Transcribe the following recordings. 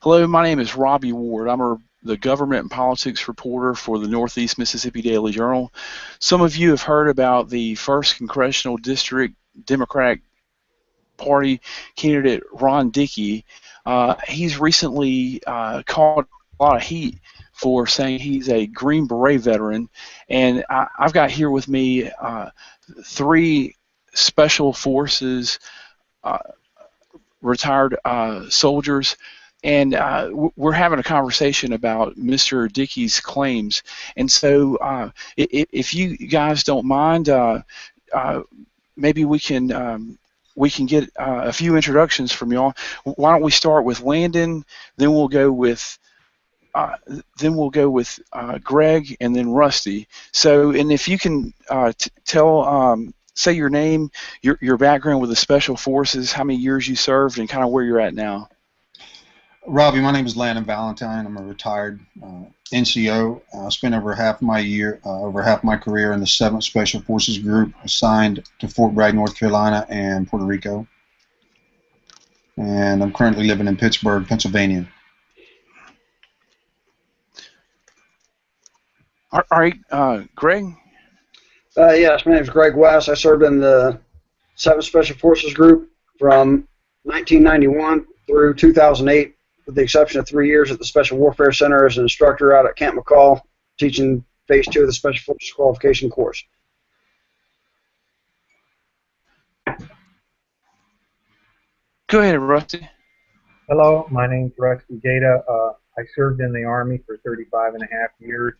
Hello, my name is Robbie Ward. the government and politics reporter for the Northeast Mississippi Daily Journal. Some of you have heard about the 1st Congressional District Democratic Party candidate Ron Dickey. He's recently caught a lot of heat for saying he's a Green Beret veteran, and I've got here with me 3 Special Forces retired soldiers, and we're having a conversation about Mr. Dickey's claims. And so if you guys don't mind, maybe we can get a few introductions from y'all. Why don't we start with Landon, then we'll go with Greg, and then Rusty. So, and if you can say your name, your background with the Special Forces, how many years you served, and kind of where you're at now. Robbie, my name is Landon Valentine. I'm a retired NCO. I spent over half my career in the 7th Special Forces Group, assigned to Fort Bragg, North Carolina, and Puerto Rico. And I'm currently living in Pittsburgh, Pennsylvania. All right, Greg? Yes, my name is Greg West. I served in the 7th Special Forces Group from 1991 through 2008, with the exception of 3 years at the Special Warfare Center as an instructor out at Camp McCall, teaching Phase 2 of the Special Forces Qualification Course. Go ahead, Rusty. Hello, my name's Rusty Gata. I served in the Army for 35 and a half years.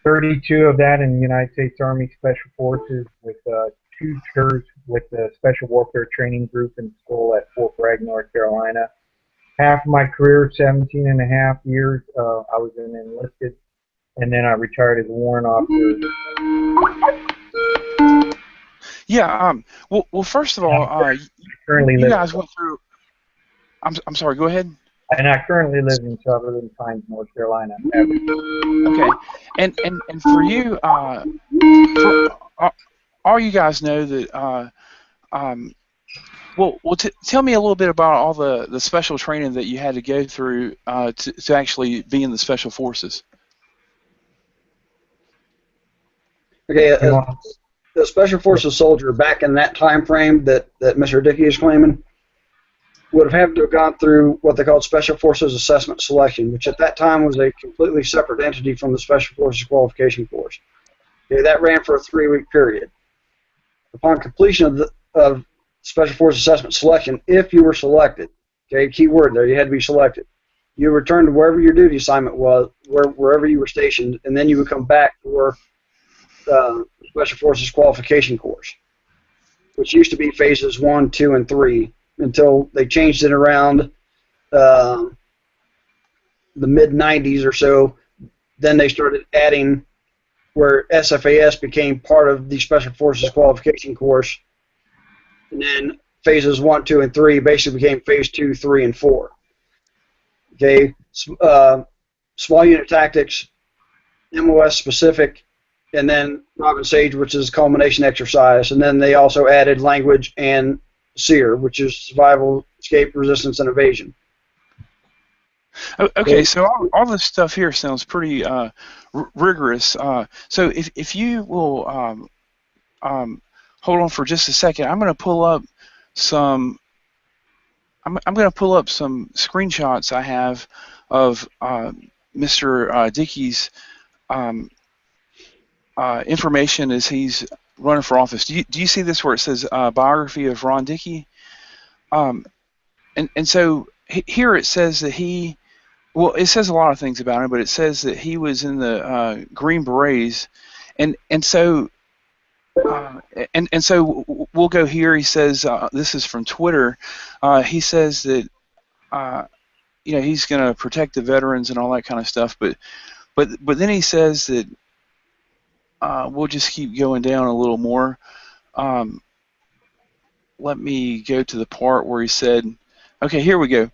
32 of that in the United States Army Special Forces, with 2 tours with the Special Warfare Training Group in school at Fort Bragg, North Carolina. Half of my career, 17 and a half years, I was an enlisted, and then I retired as a warrant officer. Yeah. Well, first of all, you guys went through. I'm sorry. Go ahead. And I currently live in Sutherland Pines, North Carolina. Okay, and for you, all you guys know that. Well, tell me a little bit about all the special training that you had to go through to actually be in the Special Forces. Okay, the Special Forces soldier back in that time frame that Mr. Dickey is claiming would have had to have gone through what they called Special Forces Assessment Selection, which at that time was a completely separate entity from the Special Forces Qualification Course. Okay, that ran for a 3-week period. Upon completion of Special Forces Assessment Selection, if you were selected, okay, key word there, you had to be selected, you returned to wherever your duty assignment was, wherever you were stationed, and then you would come back for Special Forces Qualification Course, which used to be phases 1, 2, and 3, until they changed it around the mid-90s or so. Then they started adding where SFAS became part of the Special Forces Qualification Course, and then phases 1, 2, and 3 basically became phase 2, 3, and 4. Okay, small unit tactics, MOS specific, and then Robin Sage, which is culmination exercise, and then they also added language and SEER, which is survival, escape, resistance, and evasion. Okay, so all this stuff here sounds pretty rigorous. So if you will hold on for just a second, I'm going to pull up some. I'm going to pull up some screenshots I have of Mr. Dickey's information as he's running for office. Do you see this where it says biography of Ron Dickey? And so here it says that it says a lot of things about him, but it says that he was in the Green Berets, and so we'll go here. He says this is from Twitter. He says that he's going to protect the veterans and all that kind of stuff, but then he says that. We'll just keep going down a little more. Let me go to the part where he said, okay, here we go.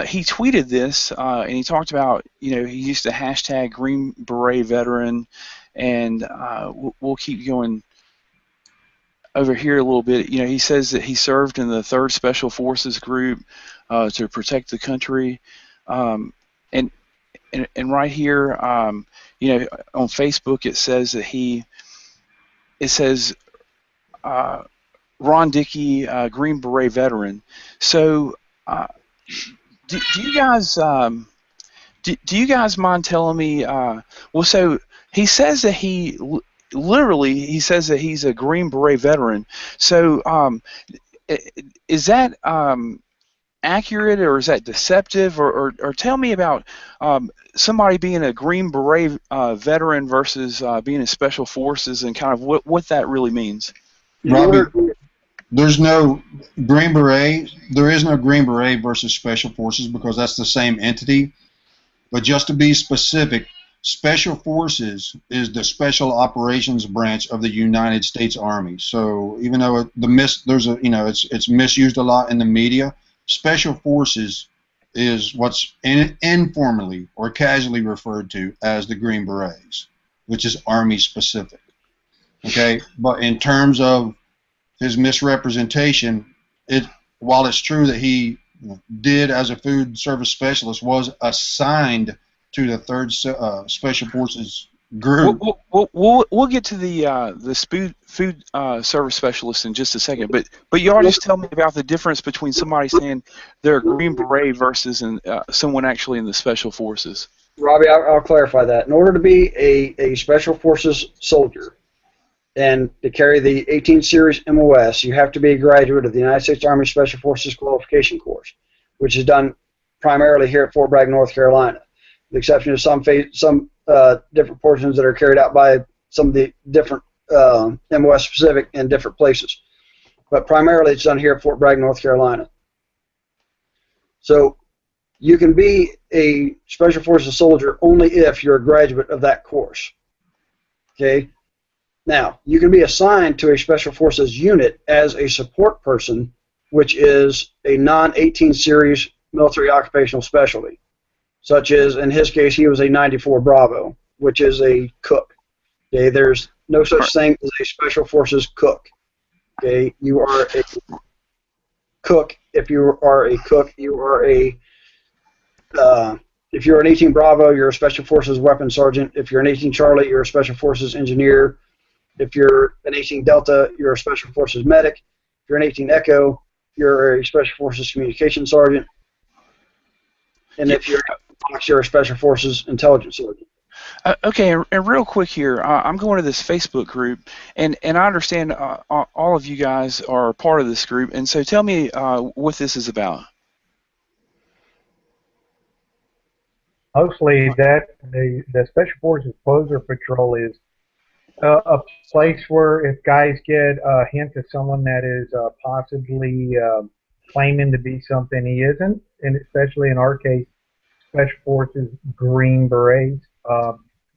He tweeted this, and he talked about, he used to hashtag Green Beret veteran, and we'll keep going. over here a little bit. He says that he served in the 3rd Special Forces Group to protect the country, and right here, on Facebook it says that it says Ron Dickey, Green Beret veteran. So, do you guys do you guys mind telling me? Well, so he says that literally he says that he's a Green Beret veteran. So, is that accurate, or is that deceptive, or tell me about somebody being a Green Beret veteran versus being in Special Forces, and kind of what that really means. Robbie, there's no Green Beret. There is no Green Beret versus Special Forces because that's the same entity. But just to be specific, Special Forces is the Special Operations branch of the United States Army. So even though it's misused a lot in the media, Special Forces is what's informally or casually referred to as the Green Berets, which is Army specific. Okay, but in terms of his misrepresentation, while it's true that he did, as a food service specialist, was assigned to the 3rd Special Forces group. We'll get to the food service specialist in just a second, but you ought to just tell me about the difference between somebody saying they're a Green Beret versus someone actually in the Special Forces. Robbie, I'll clarify that. In order to be a Special Forces soldier and to carry the 18 Series MOS, you have to be a graduate of the United States Army Special Forces Qualification Course, which is done primarily here at Fort Bragg, North Carolina, with the exception of some different portions that are carried out by some of the different MOS specific in different places. But primarily it's done here at Fort Bragg, North Carolina. So you can be a Special Forces soldier only if you're a graduate of that course. Okay? Now, you can be assigned to a Special Forces unit as a support person, which is a non-18 Series military occupational specialty, such as, in his case, he was a 94 Bravo, which is a cook. Okay, there's no such thing as a Special Forces cook. Okay, you are a cook. If you are a cook, you are if you're an 18 Bravo, you're a Special Forces weapons sergeant. If you're an 18 Charlie, you're a Special Forces engineer. If you're an 18 Delta, you're a Special Forces medic. If you're an 18 Echo, you're a Special Forces communication sergeant. And if you're a Special Forces intelligence sergeant. Okay, and real quick here, I'm going to this Facebook group, and I understand all of you guys are part of this group, and so tell me what this is about. Mostly that the Special Forces Closer Patrol is a place where if guys get a hint of someone that is possibly claiming to be something he isn't, and especially in our case, Special Forces Green Berets,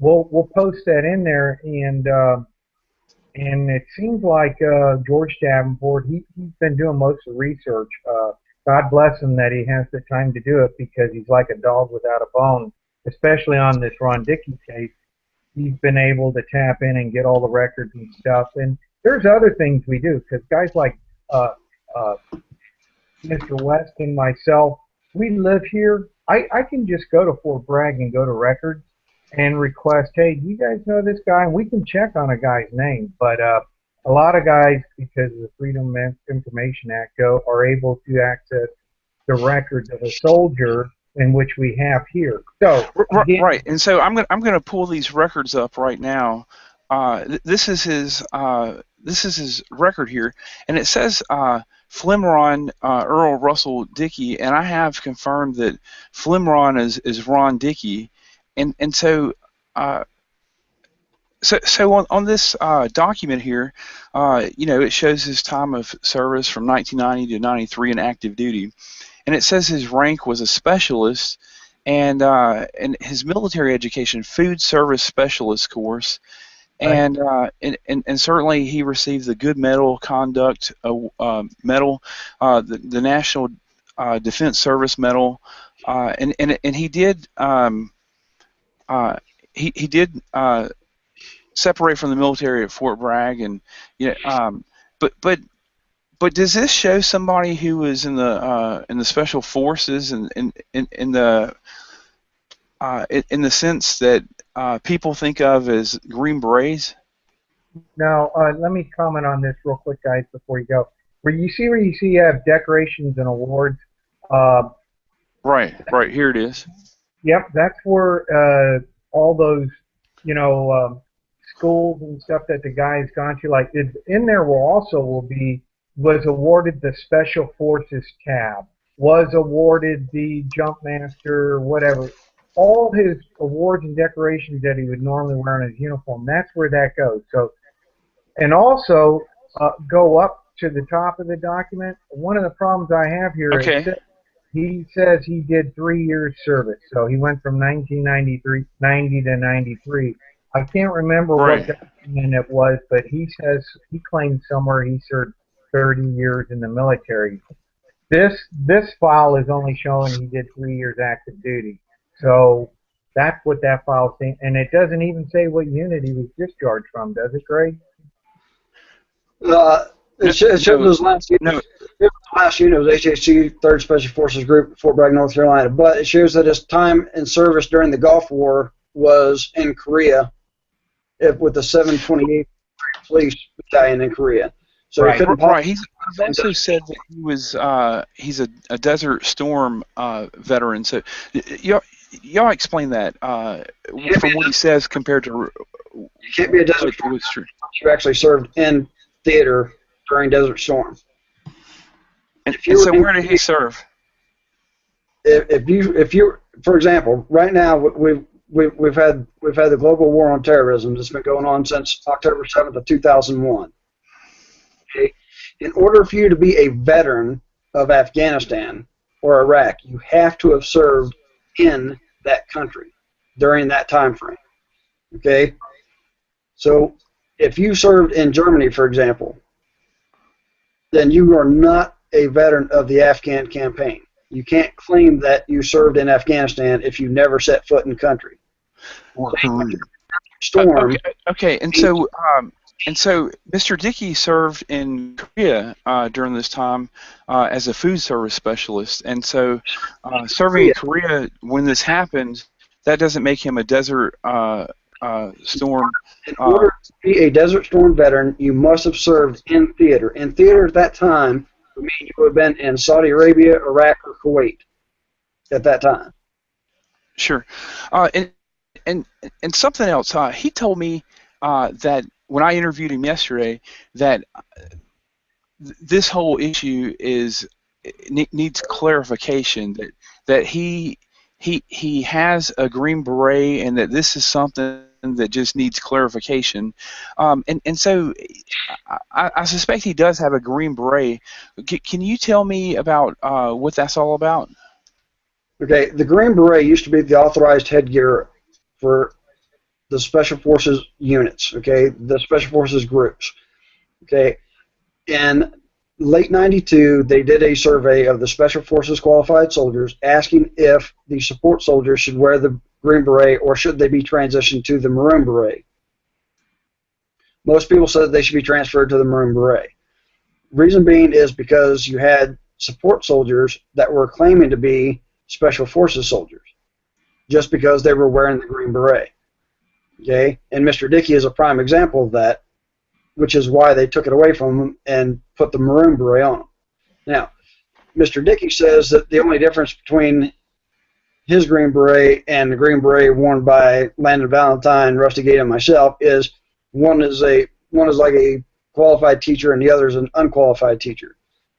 we'll post that in there, and it seems like George Davenport, he's been doing most of the research. God bless him that he has the time to do it, because he's like a dog without a bone, especially on this Ron Dickey case. He's been able to tap in and get all the records and stuff. And there's other things we do, because guys like Mr. West and myself, we live here. I can just go to Fort Bragg and go to records and request, hey, do you guys know this guy? And we can check on a guy's name. But a lot of guys, because of the Freedom of Information Act, are able to access the records of a soldier, in which we have here. So again, right, and so I'm gonna pull these records up right now. This is his record here, and it says Flimron Earl Russell Dickey, and I have confirmed that Flimron is Ron Dickey, and so. So on this document here, it shows his time of service from 1990 to 93 in active duty, and it says his rank was a specialist, and his military education, food service specialist course, and certainly he received the Good Medal Conduct Medal, the National Defense Service Medal, and he did separate from the military at Fort Bragg, and but does this show somebody who was in the special forces and in the sense that people think of as Green Berets? Now, let me comment on this real quick, guys, before you go. Where you have decorations and awards. Right, here it is. Yep, that's where all those, schools and stuff that the guy's gone to. Like, in there was awarded the Special Forces tab, was awarded the Jump Master, whatever. All his awards and decorations that he would normally wear on his uniform, that's where that goes. So, and also, go up to the top of the document. One of the problems I have here is that he says he did 3 years service. So he went from 90 to 93. I can't remember what document it was, but he says he claimed somewhere he served 30 years in the military. This file is only showing he did 3 years active duty. So that's what that file is saying. And it doesn't even say what unit he was discharged from, does it, Greg? It showed his last unit. His last unit was HHC 3rd Special Forces Group, Fort Bragg, North Carolina. But it shows that his time in service during the Gulf War was in Korea, with the 728th Police Battalion in Korea. So he couldn't He's also said that he was he's a Desert Storm veteran. So y'all explain that from what he says compared to. You can't be a Desert Storm. You actually served in theater during Desert Storm. And so where did he serve? If you, for example, right now we've had the global war on terrorism that's been going on since October 7th of 2001. Okay, in order for you to be a veteran of Afghanistan or Iraq, you have to have served in that country during that time frame. Okay, so if you served in Germany, for example, then you are not a veteran of the Afghan campaign. You can't claim that you served in Afghanistan if you never set foot in country. Storm. Okay. And so Mr. Dickey served in Korea during this time as a food service specialist. And so serving in Korea when this happened, that doesn't make him a Desert Storm. In order to be a Desert Storm veteran, you must have served in theater. In theater at that time would mean you would have been in Saudi Arabia, Iraq, or Kuwait at that time. Sure. And something else. He told me that when I interviewed him yesterday that this whole issue needs clarification. That he has a Green Beret and that this is something that just needs clarification. And so I suspect he does have a Green Beret. Can you tell me about what that's all about? Okay, the Green Beret used to be the authorized headgear for the Special Forces units, okay, the Special Forces groups. Okay, in late '92, they did a survey of the Special Forces qualified soldiers asking if the support soldiers should wear the Green Beret or should they be transitioned to the Maroon Beret. Most people said they should be transferred to the Maroon Beret. Reason being is because you had support soldiers that were claiming to be Special Forces soldiers just because they were wearing the Green Beret. Okay, and Mr. Dickey is a prime example of that, which is why they took it away from him and put the Maroon Beret on him. Now, Mr. Dickey says that the only difference between his Green Beret and the Green Beret worn by Landon Valentine, Rusty Gate, and myself is one is like a qualified teacher and the other is an unqualified teacher.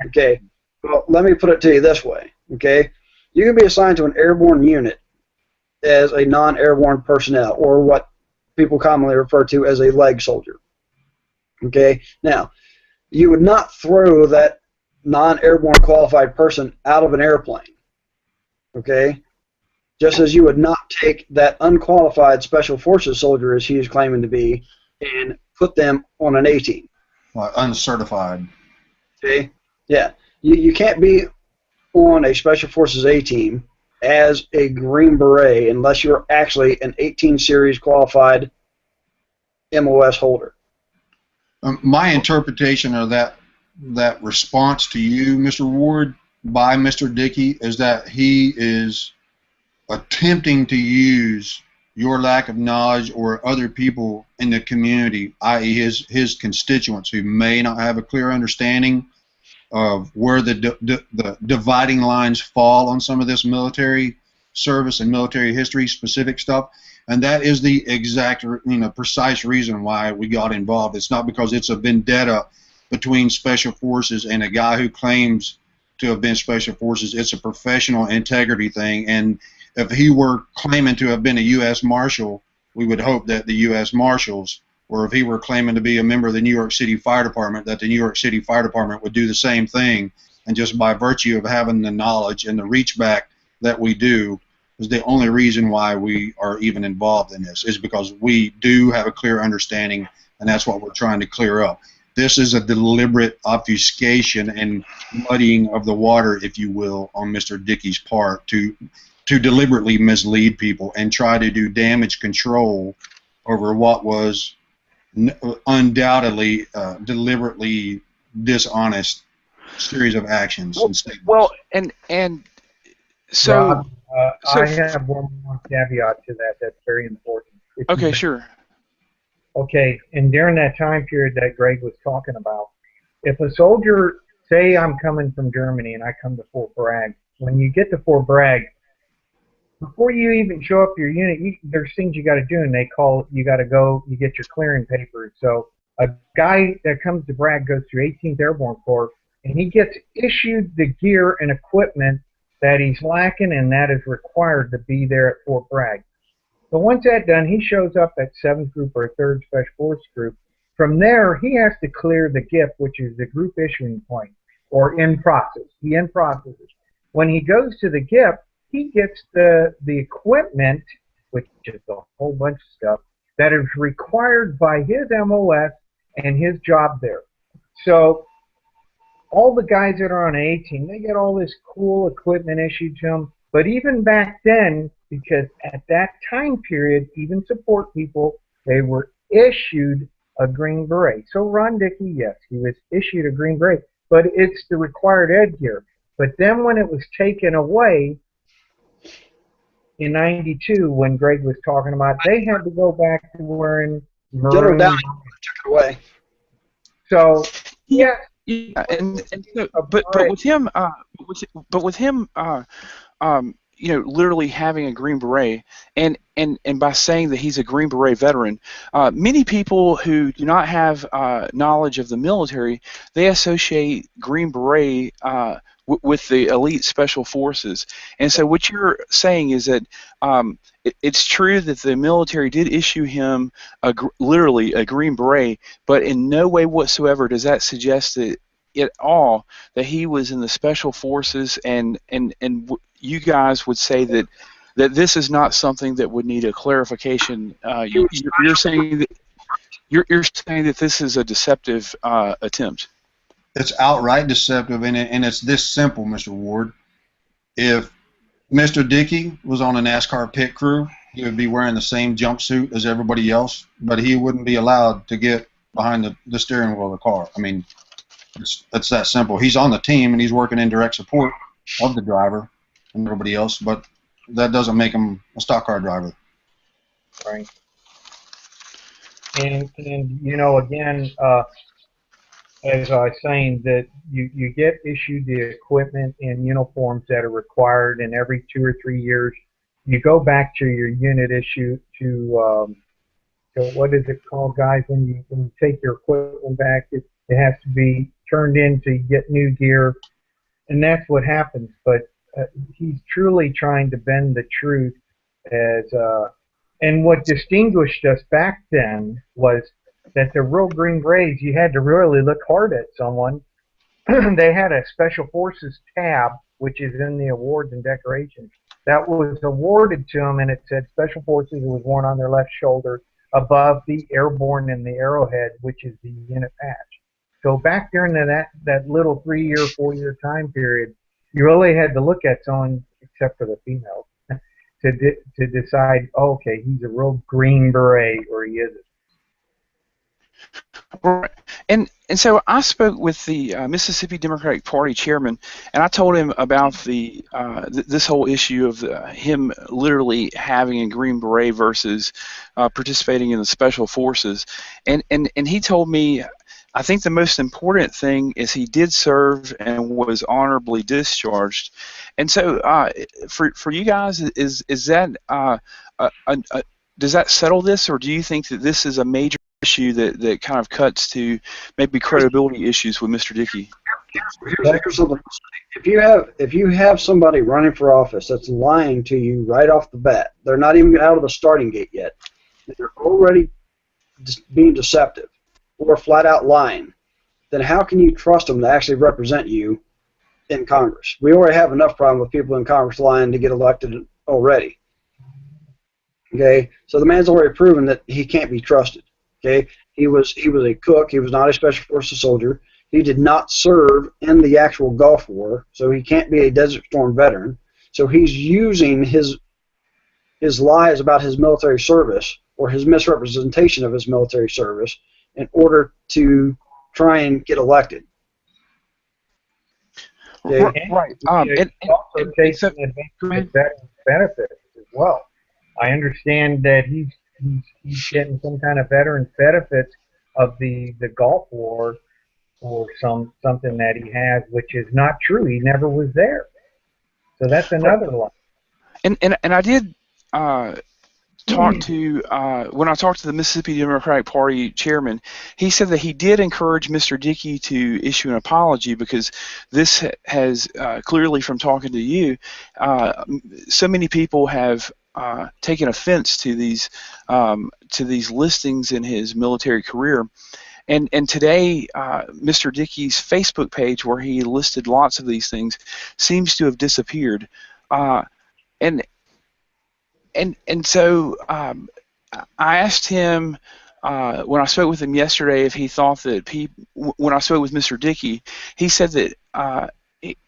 Okay, well, let me put it to you this way. Okay, you can be assigned to an airborne unit as a non-airborne personnel, or what people commonly refer to as a leg soldier. Okay, now, you would not throw that non-airborne qualified person out of an airplane. Okay, just as you would not take that unqualified Special Forces soldier, as he is claiming to be, and put them on an A-team. Uncertified. Okay, yeah, you can't be on a Special Forces A-team as a Green Beret unless you're actually an 18 series qualified MOS holder. My interpretation of that response to you, Mr. Ward, by Mr. Dickey, is that he is attempting to use your lack of knowledge or other people in the community, i.e. his constituents who may not have a clear understanding of where the dividing lines fall on some of this military service and military history specific stuff. And that is the exact, precise reason why we got involved. It's not because it's a vendetta between Special Forces and a guy who claims to have been Special Forces. It's a professional integrity thing. And if he were claiming to have been a U.S. Marshal, we would hope that the U.S. Marshals, or if he were claiming to be a member of the New York City Fire Department, that the New York City Fire Department would do the same thing. And just by virtue of having the knowledge and the reach back that we do, is the only reason why we are even involved in this, is because we do have a clear understanding, and that's what we're trying to clear up. This is a deliberate obfuscation and muddying of the water, if you will, on Mr. Dickey's part to deliberately mislead people and try to do damage control over what was undoubtedly deliberately dishonest series of actions and statements. Well, and so, Rob, I have one more caveat to that that's very important. Okay, sure. Okay, and during that time period that Greg was talking about, if a soldier, say I'm coming from Germany and I come to Fort Bragg, when you get to Fort Bragg, before you even show up your unit, there's things you got to do, and you got to go, you get your clearing papers. So a guy that comes to Bragg goes through 18th Airborne Corps, and he gets issued the gear and equipment that he's lacking, and that is required to be there at Fort Bragg. So once that's done, he shows up at 7th Group or 3rd Special Forces Group. From there, he has to clear the GIP, which is the group issuing point, or in process. He in processes. When he goes to the GIP, he gets the equipment, which is a whole bunch of stuff, that is required by his MOS and his job there. So all the guys that are on A-Team, they get all this cool equipment issued to them. But even back then, because at that time period, even support people, they were issued a Green Beret. So Ron Dickey, yes, he was issued a Green Beret, but it's the required ed gear. But then when it was taken away in '92, when Greg was talking about, they had to go back to wearing maroon. General Downey took it away. So yeah, and so, but with him, literally having a Green Beret, and by saying that he's a Green Beret veteran, many people who do not have knowledge of the military, they associate Green Beret with the elite special forces. And so what you're saying is that it's true that the military did issue him literally a Green Beret, but in no way whatsoever does that suggest that at all that he was in the special forces, and you guys would say that this is not something that would need a clarification. You're saying that this is a deceptive attempt. It's outright deceptive, and it's this simple, Mr. Ward. If Mr. Dickey was on a NASCAR pit crew, he would be wearing the same jumpsuit as everybody else, but he wouldn't be allowed to get behind the steering wheel of the car. I mean, it's that simple. He's on the team, and he's working in direct support of the driver and everybody else, but that doesn't make him a stock car driver. Right. And again, as I was saying, that you get issued the equipment and uniforms that are required, and every 2 or 3 years you go back to your unit issue to what is it called, guys, when you take your equipment back, it has to be turned in to get new gear, and that's what happens. But he's truly trying to bend the truth, and what distinguished us back then was that the real Green Berets, you had to really look hard at someone. They had a Special Forces tab, which is in the awards and decorations, that was awarded to them, and it said Special Forces. It was worn on their left shoulder above the airborne and the arrowhead, which is the unit patch. So back during that little 3-year, 4-year time period, you really had to look at someone, except for the females, to decide, oh, okay, he's a real Green Beret or he isn't. Right. And so I spoke with the Mississippi Democratic Party chairman, and I told him about this whole issue of him literally having a Green Beret versus participating in the special forces, and he told me, I think the most important thing is he did serve and was honorably discharged. And so for you guys, is that does that settle this, or do you think that this is a major issue that kind of cuts to maybe credibility issues with Mr. Dickey? Here's something. If you have somebody running for office that's lying to you right off the bat, they're not even out of the starting gate yet, they're already being deceptive or flat out lying, then how can you trust them to actually represent you in Congress? We already have enough problem with people in Congress lying to get elected already. Okay, so the man's already proven that he can't be trusted. Okay, he was a cook. He was not a special forces soldier. He did not serve in the actual Gulf War, so he can't be a Desert Storm veteran. So he's using his lies about his military service or his misrepresentation of his military service in order to try and get elected. Okay? Right. And also taking advantage of veterans' benefits as well. I understand that he's getting some kind of veterans benefits of the Gulf War or something that he has, which is not true. He never was there. So that's another lie. And I did talk to when I talked to the Mississippi Democratic Party chairman, he said that he did encourage Mr. Dickey to issue an apology because this has clearly, from talking to you, so many people have taken offense to these listings in his military career. And today, Mr. Dickey's Facebook page, where he listed lots of these things, seems to have disappeared. And so I asked him when I spoke with him yesterday if he thought that when I spoke with Mr. Dickey, he said that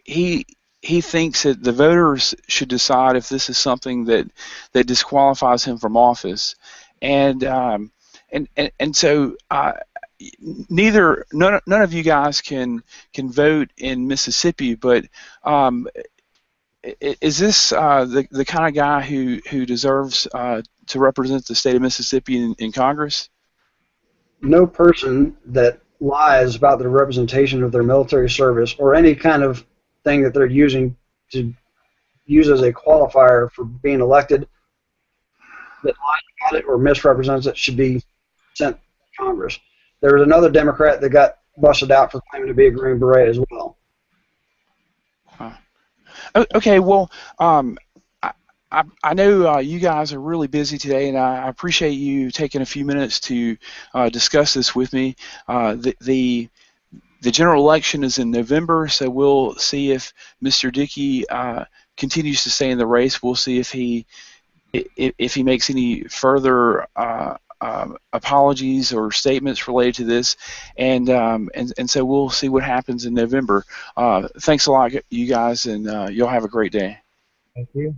he thinks that the voters should decide if this is something that disqualifies him from office, and so none of you guys can vote in Mississippi, but is this the kind of guy who deserves to represent the state of Mississippi in Congress? No person that lies about the representation of their military service or any kind of thing that they're using to use as a qualifier for being elected that lies about it or misrepresents it should be sent to Congress. There was another Democrat that got busted out for claiming to be a Green Beret as well. Okay, well, I know you guys are really busy today, and I appreciate you taking a few minutes to discuss this with me. The general election is in November, so we'll see if Mr. Dickey continues to stay in the race. We'll see if he makes any further apologies or statements related to this, and so we'll see what happens in November. Thanks a lot, you guys, and you'll have a great day. Thank you.